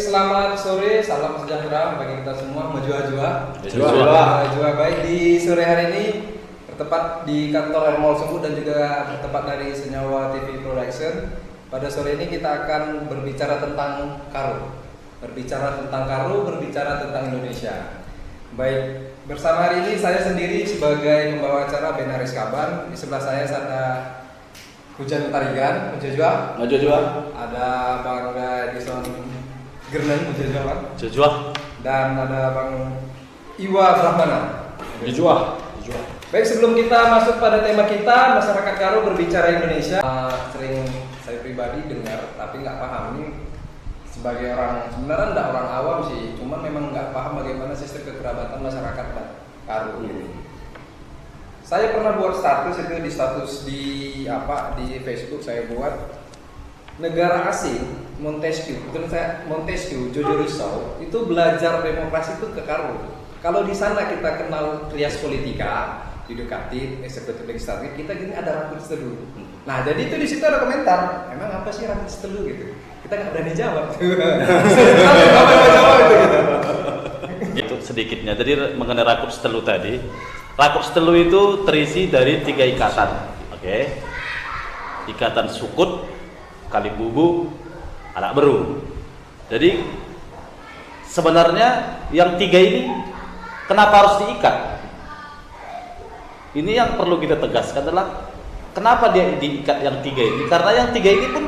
selamat sore, salam sejahtera bagi kita semua. Majua-jua. Baik, di sore hari ini bertepat di kantor Mall Sumut dan juga bertepat dari Senyawa TV Production. Pada sore ini kita akan berbicara tentang Karo. Berbicara tentang Indonesia. Baik, bersama hari ini saya sendiri sebagai pembawa acara Ben Aris Kaban. Di sebelah saya ada Hujan Tarigan, Majua. Ada Bang Edison Gernen, Majua. Dan ada Bang Iwa Brahmana. Majua. Baik, sebelum kita masuk pada tema kita, masyarakat Karo berbicara Indonesia, sering saya pribadi dengar, tapi nggak paham. Ini sebagai orang, sebenarnya nggak orang awam sih, cuman memang nggak paham bagaimana sistem kekerabatan masyarakat Karo. Saya pernah buat status di Facebook saya buat negara asing Montesquieu, Jojo Rousseau itu belajar demokrasi itu ke Karo. Kalau di sana kita kenal trias politika, yudikatif, eksekutif, legislatif, kita gini ada rakus telu. Nah, jadi itu di situ ada komentar, emang apa sih rakus telu gitu? Kita nggak berani jawab. Itu sedikitnya. Jadi mengenai rakus telu tadi, rakus telu itu terisi dari 3 ikatan, oke? Ikatan Sukut, Kalibubu, Anak Beru. Jadi sebenarnya yang 3 ini kenapa harus diikat? Ini yang perlu kita tegaskan adalah kenapa dia diikat yang 3 ini? Karena yang 3 ini pun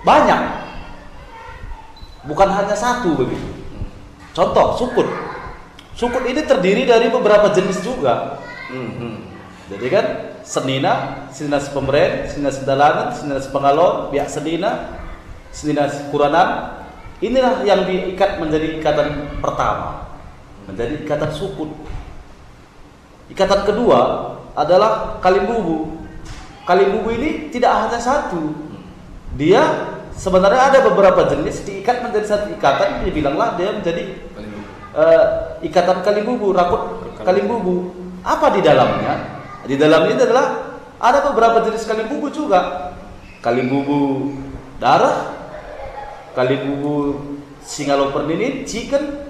banyak, bukan hanya satu begitu. Contoh Sukut. Sukut ini terdiri dari beberapa jenis juga. Jadi kan Senina Pemberen, Senina Sedalangan, Senina Pengalon, Biak Senina Kuranan. Inilah yang diikat menjadi ikatan pertama, menjadi ikatan Sukut. Ikatan kedua adalah Kalimbubu. Kalimbubu ini tidak hanya satu. Dia sebenarnya ada beberapa jenis diikat menjadi satu ikatan. Dibilanglah dia menjadi ikatan Kalimbubu, rakut Kalimbubu. Apa di dalamnya? Di dalamnya adalah ada beberapa jenis Kalimbubu juga. Kalimbubu darah, Kalimbubu Singalo Perninin, Chicken,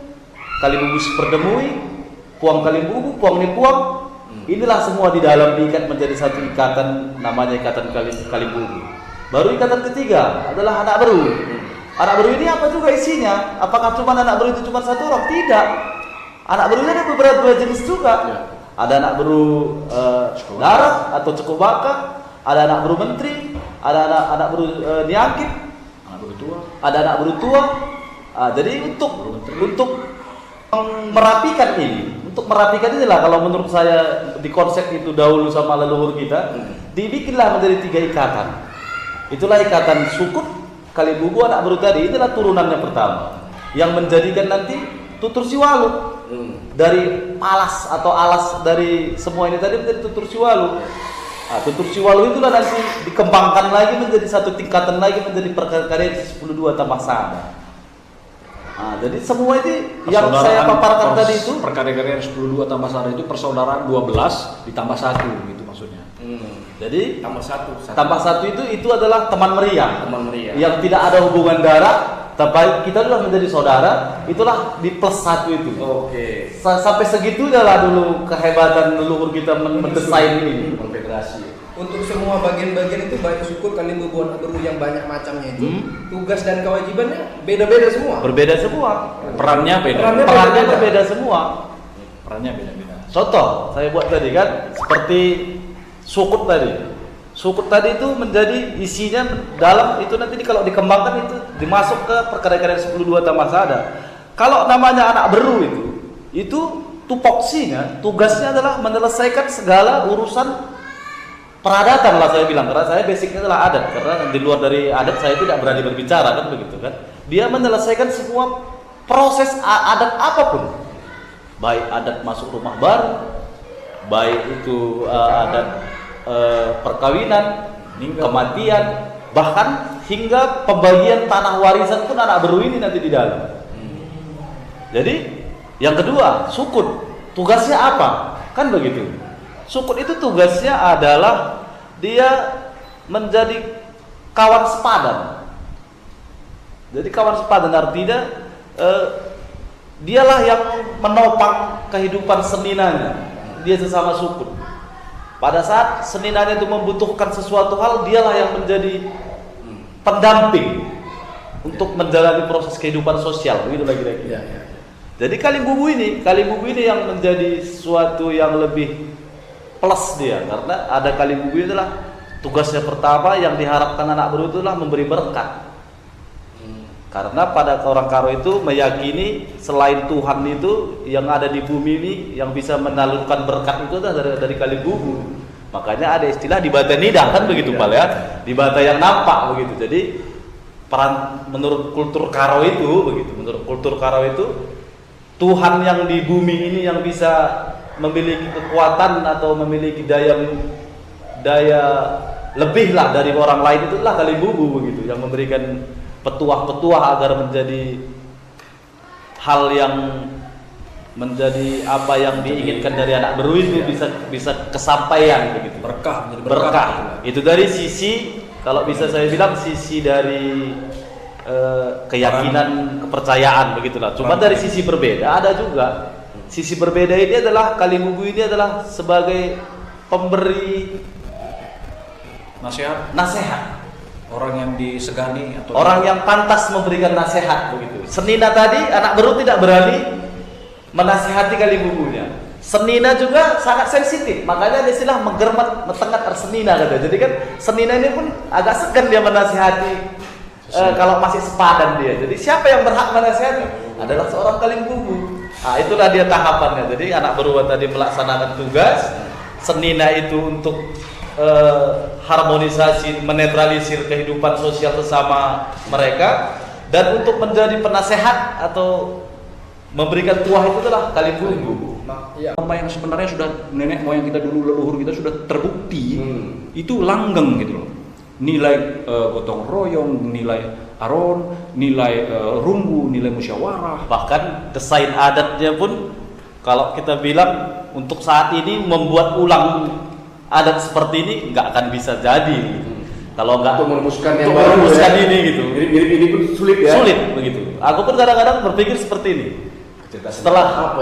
Kalimbubu Superdemui, Puang Kalimbubu, Puang Nipuang. Inilah semua di dalam diikat menjadi satu ikatan, namanya ikatan Kalimbubu. Baru ikatan ketiga adalah Anak Beru. Anak Beru ini apa juga isinya? Apakah cuma Anak Beru itu cuma satu orang? Tidak. Anak Beru ini ada beberapa jenis juga. Ada Anak Beru darah atau Cekobaka, ada Anak Beru Menteri, ada Anak Beru Niangkip, ada Anak Beru Tua. Jadi untuk merapikan inilah kalau menurut saya di konsep itu dahulu sama leluhur kita, dibikinlah menjadi 3 ikatan. Itulah ikatan Sukut, Kalibubu, Anak Beru tadi. Inilah turunannya pertama yang menjadikan nanti Tutur Siwalu. Dari palas atau alas dari semua ini tadi menjadi Tutur Siwalu. Tutur Siwalu itulah nanti dikembangkan lagi menjadi satu tingkatan lagi menjadi Perkarya 10.2 tambah 1. Jadi semua itu yang saya paparkan tadi itu Perkarya 10.2 tambah 1 itu persaudaraan 12 ditambah 1 gitu maksudnya. Jadi tambah satu itu adalah teman meriah yang tidak ada hubungan darah, tapi kita sudah menjadi saudara. Itulah di plus 1 itu. Oke. Sampai segitunya lah dulu kehebatan leluhur kita mendesain ini konfederasi. Untuk semua bagian-bagian itu baik Sukut, Kalimbubu, Anak Beru yang banyak macamnya itu, tugas dan kewajibannya beda-beda semua. Berbeda semua. Perannya berbeda semua. Perannya beda-beda. Contoh saya buat tadi kan seperti Sukut tadi. Sukut tadi itu menjadi isinya dalam itu nanti kalau dikembangkan itu dimasuk ke Perkarya 10.2 tambah 1. Kalau namanya Anak Beru itu tupoksinya, tugasnya adalah menyelesaikan segala urusan peradatan lah saya bilang, karena saya basicnya adalah adat, karena di luar dari adat saya tidak berani berbicara kan begitu kan. Dia menyelesaikan semua proses adat apapun, baik adat masuk rumah baru, baik itu adat perkawinan, kematian, bahkan hingga pembagian tanah warisan pun Anak Beru ini nanti di dalam. Jadi yang kedua Sukut, tugasnya apa? Kan begitu. Sukut itu tugasnya adalah dia menjadi kawan sepadan. Jadi kawan sepadan artinya dialah yang menopang kehidupan seninanya. Dia sesama suku. Pada saat seninanya itu membutuhkan sesuatu hal, dialah yang menjadi pendamping untuk menjalani proses kehidupan sosial. Begitu lagi. Ya. Jadi kali bubu ini yang menjadi suatu yang lebih plus dia, karena ada kali bubu ini adalah tugasnya pertama yang diharapkan anak baru itu adalah memberi berkat. Karena pada orang Karo itu meyakini selain Tuhan itu yang ada di bumi ini yang bisa menalurkan berkat itu adalah dari kali bubu. Makanya ada istilah di bata nidah kan begitu Pak ya, di bata yang nampak begitu. Jadi peran menurut kultur Karo itu begitu, menurut kultur Karo itu Tuhan yang di bumi ini yang bisa memiliki kekuatan atau memiliki daya lebih lah dari orang lain itu adalah kali bubu begitu, yang memberikan petuah-petuah agar menjadi hal yang menjadi apa yang diinginkan dari anak beru itu bisa kesampaian begitu. Berkah. Itu dari sisi, kalau bisa saya bilang sisi dari keyakinan, kepercayaan begitulah. Cuma dari sisi berbeda ada juga. Sisi berbeda ini adalah kali bubu ini adalah sebagai pemberi nasihat. Orang yang disegani atau orang yang pantas memberikan nasihat begitu. Senina tadi anak baru tidak berani menasihati kali bubunya. Senina juga sangat sensitif, makanya ada istilah menggermat metengat arsenina kata. Jadi kan Senina ini pun agak segan dia menasihati kalau masih sepadan dia. Jadi siapa yang berhak menasihati? Adalah seorang kali bubu. Nah, itulah dia tahapannya. Jadi anak baru tadi melaksanakan tugas, Senina itu untuk harmonisasi, menetralisir kehidupan sosial sesama mereka, dan untuk menjadi penasehat atau memberikan tuah itu adalah kali bubu. Norma yang sebenarnya sudah nenek moyang kita dulu, leluhur kita sudah terbukti itu langgeng gitu loh. Nilai gotong royong, nilai aron, nilai rumbu, nilai musyawarah. Bahkan desain adatnya pun kalau kita bilang untuk saat ini membuat ulang adat seperti ini nggak akan bisa jadi gitu. Kalau nggak untuk merumuskan yang baru ya. ini gitu. Mirip ini pun sulit ya. Sulit begitu. Aku pun kadang-kadang berpikir seperti ini. Setelah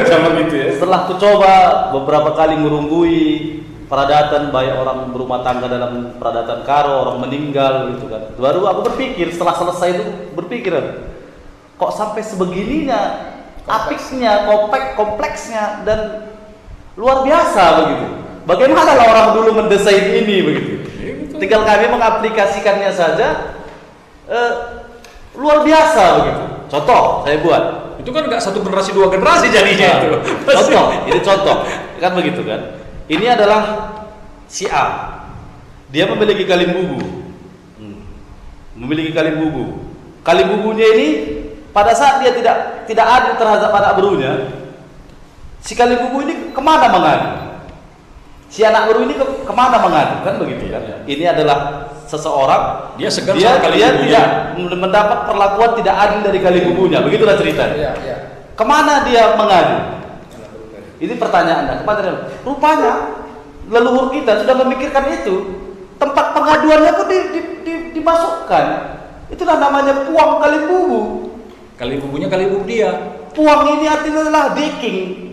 zaman itu ya. Setelah aku coba beberapa kali merunggui peradatan banyak orang berumah tangga dalam peradatan Karo, orang meninggal gitu kan. Baru aku berpikir setelah selesai itu kok sampai sebegininya apiknya, kompleksnya dan luar biasa begitu. Bagaimana lah orang dulu mendesain ini begitu. Tinggal kami mengaplikasikannya saja luar biasa begitu. Contoh saya buat. Itu kan nggak satu generasi, dua generasi jadinya itu. Ini contoh kan begitu kan. Ini adalah si A. Dia memiliki kalim bubu. Memiliki kalim bubu. Kalim bubunya ini pada saat dia tidak adil terhadap anak berunya, si kalim bubu ini kemana mengadu? Si anak baru ini kemana mengadu kan begitu kan? Ini adalah seseorang dia tidak mendapat perlakuan tidak adil dari kali bubunya, begitulah ceritanya. Kemana dia mengadu? Ini pertanyaannya. Kemana dia? Rupanya leluhur kita sudah memikirkan itu. Tempat pengaduannya pun dimasukkan. Itulah namanya puang kali bubu. Kali bubunya kali bubu dia. Puang ini artinya adalah deking.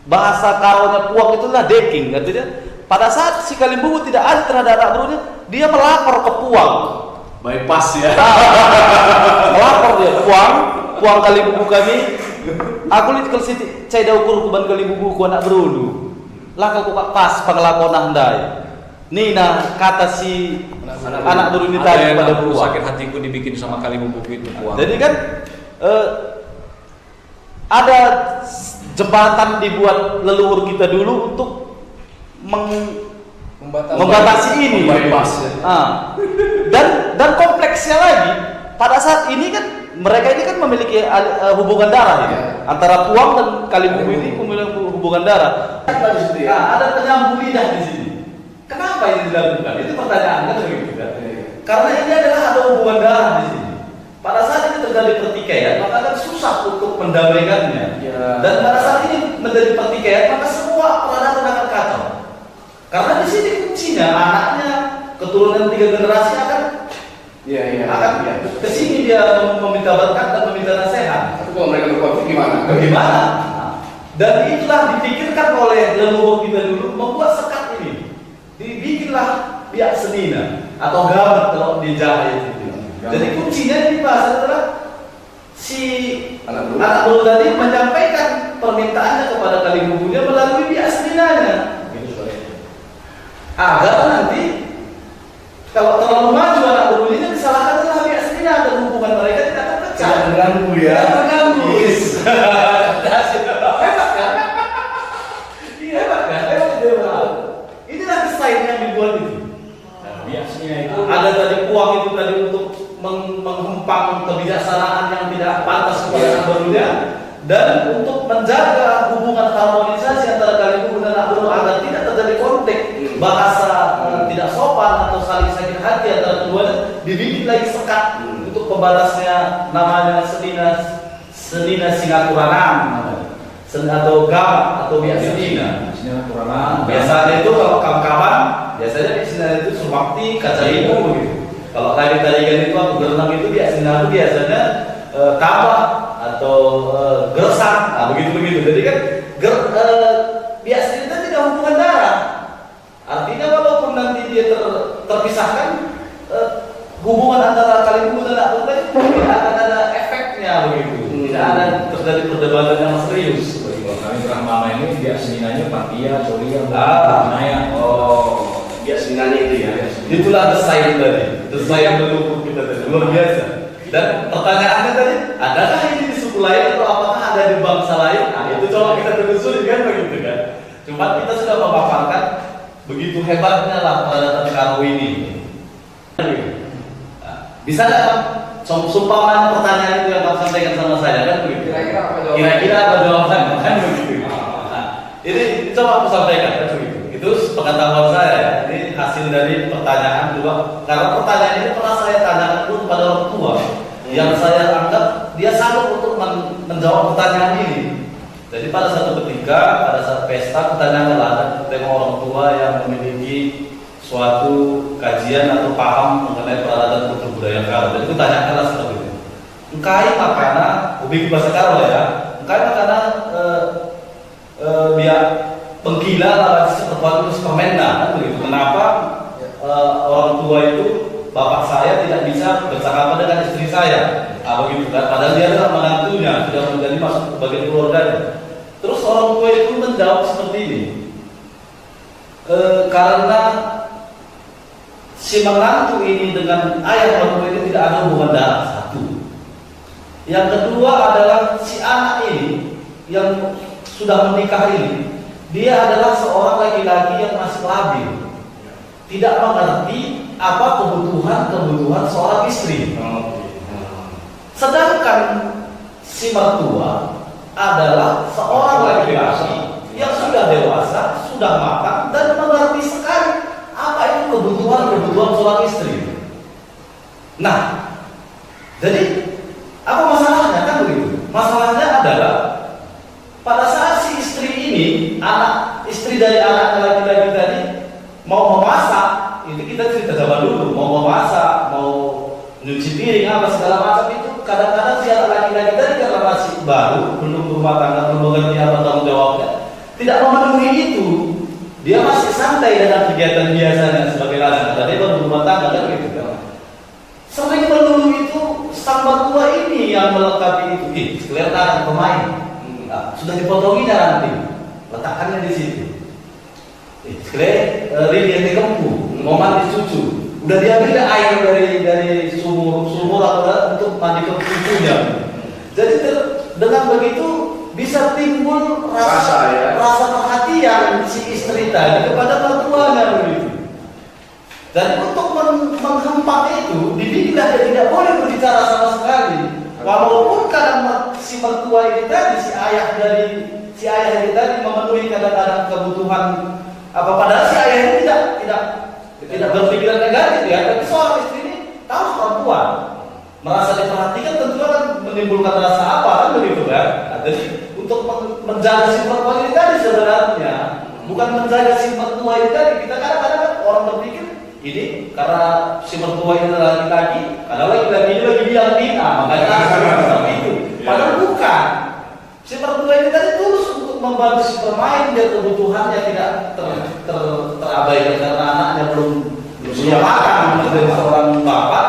Bahasa Karonya puang itu adalah deking, artinya pada saat si kali bubu tidak adil terhadap anak berunya, dia melapor ke puang. Bypass ya. Melapor dia, puang kali bubu kami. Aku lihat kalau siti cai dah ukur kuban kali bubu ku anak berudu. Lah kalau kok pas pengelakon andai. Nina kata si anak beru ini tadi pada puang. Sakit hatiku dibikin sama kali bubu itu puang. Jadi kan ada jembatan dibuat leluhur kita dulu untuk membatasi ini. Dan kompleksnya lagi pada saat ini kan mereka ini kan memiliki hubungan darah ya. Antara puang dan kali bubu ini memiliki hubungan darah. Ada penyambung lidah di sini. Kenapa ini dilakukan? Itu pertanyaannya begitu kan. Karena ini adalah ada hubungan darah di sini. Pada saat ini terjadi pertikaian, maka akan susah untuk mendamaikannya. Dan pada saat ini menjadi pertikaian, maka semua peradatan akan kacau. Karena di sini kuncinya anaknya, keturunan 3 generasi akan Iya. Ke sini dia meminta berkat dan meminta nasihat. Tapi kalau mereka berkonflik gimana? Bagaimana? Dan itulah dipikirkan oleh leluhur kita dulu membuat sekat ini. Dibikinlah pihak senina atau gabat kalau di Jawa itu. Jadi kuncinya di bahasa adalah si anak buruh tadi menyampaikan permintaannya kepada Kalimubunya melalui pihak seninanya. Agar nanti kalau terlalu maju anak buruh ini disalahkan adalah pihak senina dan hubungan mereka tidak terpecah. Tidak terganggu ya. Tidak terganggu. Yes. Hebat kan? Iya hebat kan? Hebat. Inilah desain yang dibuat itu. Biasanya itu Ada tadi uang itu tadi untuk menghempang kebijaksanaan yang tidak pantas kepada anak buruhnya dan untuk menjaga hubungan harmonisasi antara Kalimubu dan anak buruh agar tidak terjadi konflik bahasa tidak sopan atau saling sakit hati antara keduanya, dibikin lagi sekat untuk pembatasnya, namanya senina Singapuranan atau gam atau biasa senina. Biasanya itu kalau kawan-kawan biasanya di sini itu Sumakti, Kacarimu begitu. Kalau tadi kan itu aku berenang itu biasanya tabak atau gersang, begitu. Jadi kan biasanya itu tidak hubungan darah. Artinya walaupun nanti dia terpisahkan, hubungan antara Kalimubu dan anak buruh tidak akan ada efeknya begitu. Tidak ada terjadi perdebatan yang serius. kami Brahmana ini dia seninanya Partia, Colia, Naya. Oh, dia seninanya itu ya. Itulah desain tadi, desain leluhur kita tadi, luar biasa. Dan pertanyaannya tadi, adakah ini di suku lain atau apakah ada di bangsa lain? Nah, itu coba kita telusuri kan begitu kan. Cuma kita sudah memaparkan begitu hebatnya lah peradaban Karo ini. Nah, bisa nggak Pak? Sumpah pertanyaan itu yang Pak sampaikan sama saya kan begitu. Kira-kira apa jawabannya? Kira-kira apa jawabannya kan begitu. Nah, ini coba aku sampaikan kan begitu. Itu pengetahuan saya ya. Ini hasil dari pertanyaan dua. Karena pertanyaan ini pernah saya tanyakan dulu kepada orang tua yang saya anggap dia sanggup untuk menjawab pertanyaan ini. Jadi pada satu ketika, pada saat pesta, pertanyaanlah ada tengok orang tua yang memiliki suatu kajian atau paham mengenai peradaban kultur budaya Karo. Jadi tanyakanlah seperti itu. Engkai makana, ubi bahasa Karo ya. Engkai makana biar penggila lah seperti itu Supermenda kan begitu. Kenapa orang tua itu bapak saya tidak bisa bersama dengan istri saya? Begitu kan. Padahal dia adalah menantunya, sudah menjadi masuk bagian keluarganya. Terus orang tua itu menjawab seperti ini. Karena si menantu ini dengan ayah mertua ini tidak ada hubungan darah, satu. Yang kedua adalah si anak ini yang sudah menikah ini, dia adalah seorang laki-laki yang masih labil, tidak mengerti apa kebutuhan seorang istri. Sedangkan si mertua adalah seorang laki-laki yang sudah dewasa, sudah matang dan mengerti sekali apa itu kebutuhan seorang istri. Nah, jadi apa masalahnya kan begitu? Masalahnya adalah pada saat si istri ini, istri dari anak laki-laki tadi mau memasak, itu kita cerita zaman dulu, mau memasak, mau nyuci piring apa segala macam itu kadang-kadang si anak laki-laki tadi karena masih baru, belum berumah tangga, belum mengerti apa tanggung jawabnya, tidak memenuhi itu. Dia masih santai dalam kegiatan biasanya sebagai laki-laki, tadi baru berumah tangga kan gitu kan. Sering melulu itu sang mertua ini yang melengkapi itu. Kelihatan pemain. Nah, sudah dipotonginya nanti, letakkannya di situ. Rini yang kempu, mau mandi cucu. Udah diambil air dari sumur untuk mandi ke cucunya. Jadi dengan begitu bisa timbul rasa perhatian si istri tadi kepada mertuanya begitu. Dan untuk menghempang itu, dibikinlah dia tidak boleh berbicara sama sekali. Walaupun kadang si mertua ini tadi, si ayah ini tadi memenuhi kadang-kadang kebutuhan apa, padahal si ayah ini tidak berpikiran negatif ya, tapi seorang istri ini tahu perempuan merasa diperhatikan tentu akan menimbulkan rasa apa kan begitu kan. Nah, jadi untuk menjaga si perempuan ini tadi sebenarnya bukan menjaga si mertua ini tadi, kita kadang-kadang orang berpikir ini karena si mertua ini adalah laki-laki, karena laki-laki ini lagi bilang Dina, makanya seperti itu. Padahal bukan. Si mertua ini tadi tulus untuk membantu si permain biar kebutuhannya tidak terabaikan karena anaknya belum punya makan dari seorang bapak.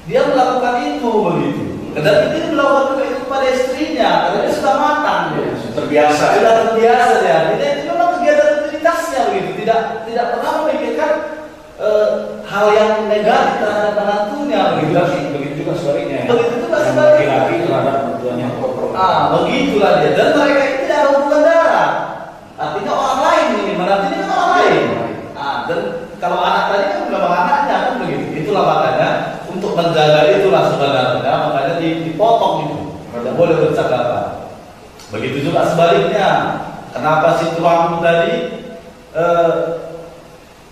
Dia melakukan itu begitu. Dan itu melakukan juga itu pada istrinya karena dia sudah matang, Terbiasa. sudah terbiasa ya. Jadi itu memang kegiatan rutinitasnya begitu. Tidak pernah memikirkan hal yang negatif terhadap menantunya begitu. Begitu juga sebaliknya. Begitu juga sebaliknya. Laki-laki terhadap mertuanya. Begitulah dia. Dan mereka ini tidak ada hubungan darah. Artinya orang lain ini, menantunya kan orang lain. Dan kalau anak tadi kan memang anaknya kan begitu. Itulah makanya untuk menjaga itulah sebenarnya makanya dipotong itu. Tidak boleh bercakapan. Begitu juga sebaliknya. Kenapa si tuanku tadi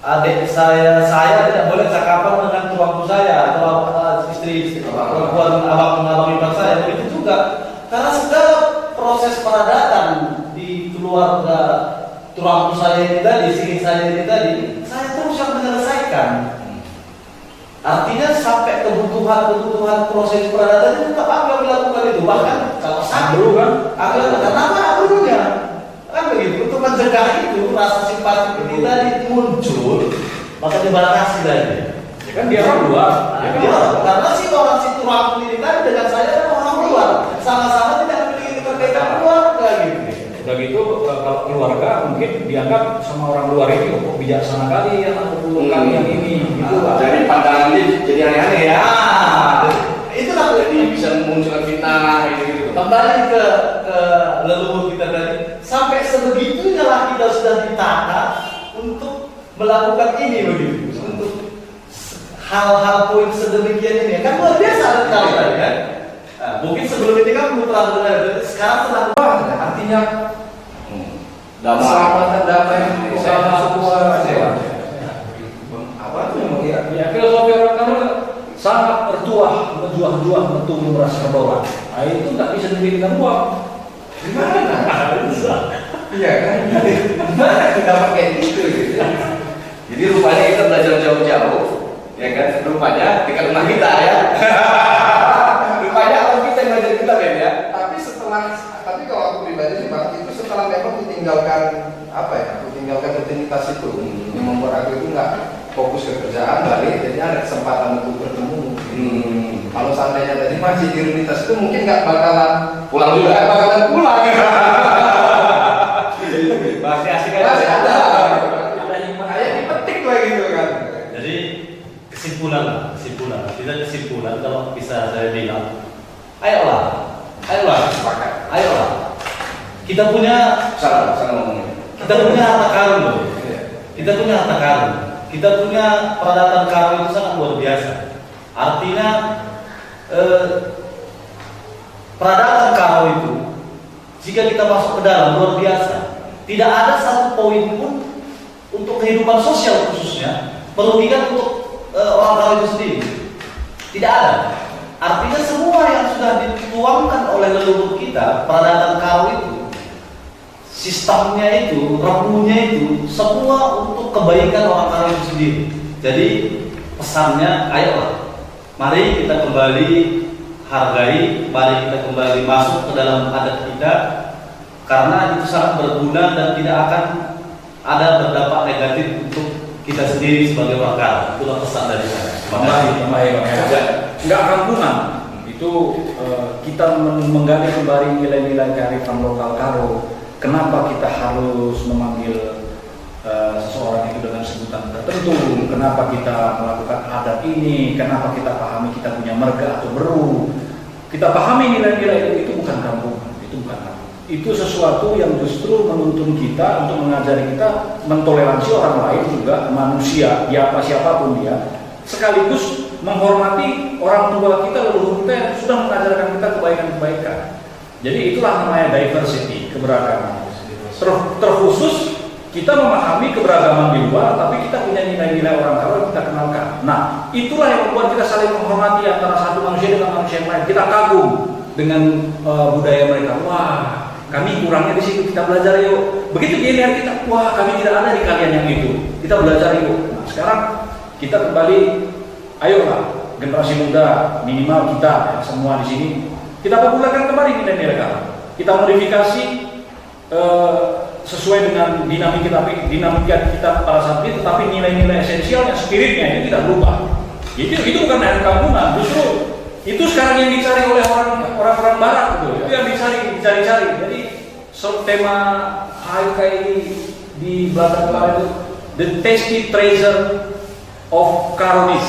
adik saya tidak boleh cakapan dengan tuanku saya atau istri perempuan abang ipar saya, begitu juga karena segala proses peradatan di keluarga tuanku saya ini tadi, sini saya ini tadi, saya terus yang menyelesaikan. Artinya sampai kebutuhan proses peradatan itu tetap aku yang melakukan itu, bahkan kalau sakit kan? aku yang kenapa aku dulunya kan begitu, untuk mencegah itu rasa simpati ini tadi muncul, maka dibatasi lagi. Ya kan dia orang luar. Karena si tulang ini tadi dengan saya kan orang luar, sama-sama tidak memiliki keterkaitan keluarga gitu. Udah gitu kalau keluarga mungkin dianggap sama orang luar ini kok bijaksana kali ya, atau kali yang ini gitu lah. Jadi pandangannya jadi aneh-aneh ya. Itulah Jadi bisa memunculkan fitnah gitu. kembali ke leluhur kita tadi, sampai sebegitunya lah kita sudah ditata untuk melakukan ini begitu, untuk hal-hal poin sedemikian ini kan luar biasa sekali kan. Mungkin sebelum ini kan belum terlalu benar, sekarang sedang Artinya Damai. keselamatan damai Saya- semua apa tuh yang mau dia? Ya filosofi orang kamu sangat bertuah, berjuah-juah bertumbuh merasa bawah. Nah itu nggak bisa diberikan uang. Gimana? Iya kan? Gimana kita pakai itu gitu? Jadi rupanya kita belajar jauh-jauh, ya kan? Rupanya dekat rumah kita ya. Rupanya kalau kita yang belajar kita kan ya. Tapi kalau aku pribadi sih Bang, itu setelah memang ditinggalkan apa ya? Aku tinggalkan rutinitas itu yang membuat aku itu nggak fokus ke kerjaan, balik jadi ada kesempatan untuk bertemu. Kalau seandainya tadi masih di rutinitas itu mungkin nggak bakalan Pulang juga. nggak bakalan pulang. masih asik Masih aja. ada hikmah kayak dipetik lah gitu kan. Jadi kesimpulan kalau bisa saya bilang, ayolah, Sepakat. kita punya Salah ngomongnya. harta karun loh. Iya. Kita punya harta karun. Kita punya peradatan karun itu sangat luar biasa. Artinya peradatan karun itu jika kita masuk ke dalam luar biasa. Tidak ada satu poin pun untuk kehidupan sosial khususnya merugikan untuk orang karun itu sendiri. Tidak ada. Artinya semua yang sudah dituangkan oleh leluhur kita, peradatan karun itu, sistemnya itu, remunya itu, semua untuk kebaikan orang karun itu sendiri. Jadi pesannya, ayolah, mari kita kembali hargai, mari kita kembali masuk ke dalam adat kita, karena itu sangat berguna dan tidak akan ada berdampak negatif untuk kita sendiri sebagai orang karun. Itulah pesan dari saya. Nggak kampungan. Itu kita menggali kembali nilai-nilai kearifan lokal Karo. Kenapa kita harus memanggil seseorang itu dengan sebutan tertentu? Kenapa kita melakukan adat ini? Kenapa kita pahami kita punya merga atau beru? Kita pahami nilai-nilai itu bukan kampungan, itu bukan kampungan. Itu sesuatu yang justru menuntun kita untuk mengajari kita mentoleransi orang lain juga, manusia, siapapun dia, sekaligus menghormati orang tua kita, leluhur kita yang sudah mengajarkan kita kebaikan-kebaikan. Jadi itulah namanya diversity, keberagaman. Terkhusus kita memahami keberagaman di luar, tapi kita punya nilai-nilai orang Karo yang kita kenalkan. Nah, itulah yang membuat kita saling menghormati antara satu manusia dengan manusia yang lain. Kita kagum dengan budaya mereka. Wah, kami kurangnya di situ, kita belajar yuk. Begitu dia lihat kita, wah kami tidak ada di kalian yang itu, kita belajar yuk. Nah, sekarang kita kembali, ayolah generasi muda, minimal kita ya, semua di sini, kita populerkan kembali nilai-nilai kami. Kita modifikasi sesuai dengan dinamika kita pada saat itu, tetapi nilai-nilai esensialnya, spiritnya itu tidak berubah. Itu bukan air kampungan, justru itu sekarang yang dicari oleh orang-orang barat gitu. Itu yang dicari. Jadi tema HIK ini di belakang kemarin itu the tasty treasure of Karonis.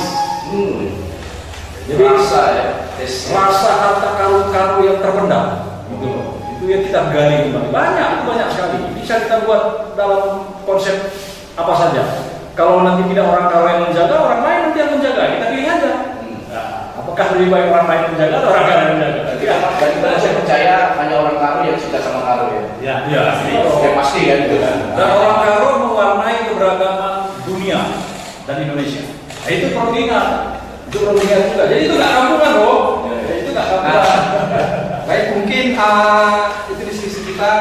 Jadi rasa harta karun yang terpendam gitu loh. Itu yang kita gali kembali. Banyak sekali. Bisa kita buat dalam konsep apa saja. Kalau nanti tidak orang karo yang menjaga, orang lain nanti yang menjaga. Kita pilih aja. Apakah lebih baik orang lain menjaga atau orang karo yang menjaga? Dan kita saya percaya hanya orang karo yang suka sama karo ya. Ya, Pasti kan gitu kan. Dan orang karo mewarnai keberagaman dunia dan Indonesia. Nah, itu perlu diingat. Itu perlu diingat juga. Jadi itu nggak kampungan loh. Itu nggak kampungan. Baik, mungkin itu diskusi kita.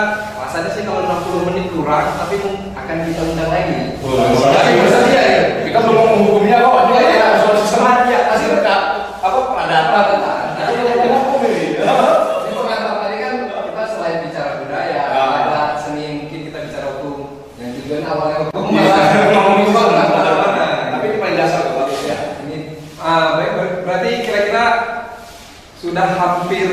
Rasanya sih kalau 60 menit kurang, tapi akan kita undang lagi. Kita belum mau menghukumnya kok. Dia soal sistem Ya, masih dekat. Apa pradata tentang? Ini pengantar tadi kan kita selain bicara budaya, ada seni, mungkin kita bicara hukum. Yang tujuan awalnya hukum Tapi ini paling dasar kok ya. Ini baik, berarti kira-kira sudah hampir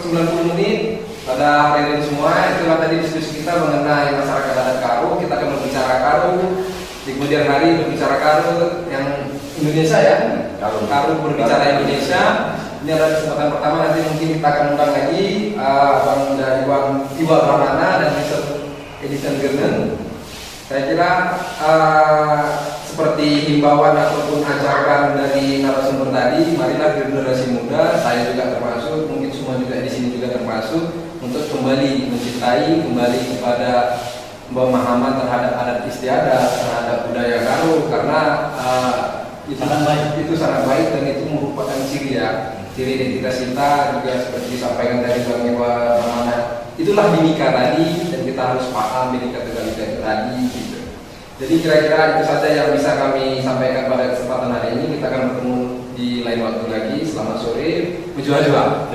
90 menit pada hari ini semua. Itulah tadi diskusi kita mengenai masyarakat adat Karo. Kita akan berbicara Karo di kemudian hari, berbicara Karo yang Indonesia ya. Karo berbicara Indonesia. Ini adalah kesempatan pertama, nanti mungkin kita akan undang lagi Bang dari Iwa Pramana dan Mr. Edison Gernen. Saya kira seperti himbauan ataupun ajakan dari narasumber tadi, marilah generasi muda, saya juga termasuk, mungkin semua juga di sini juga termasuk, untuk kembali mencintai, kembali kepada pemahaman terhadap adat istiadat, terhadap budaya Karo, karena itu sangat baik dan itu merupakan ciri ya, ciri identitas kita juga seperti disampaikan dari Bang Iwa Pramana. Itulah Bhinneka tadi, dan kita harus paham Bhinneka Tunggal Ika itu tadi gitu. Jadi kira-kira itu saja yang bisa kami sampaikan pada kesempatan hari ini. Kita akan bertemu di lain waktu lagi. Selamat sore. Menjual-jual.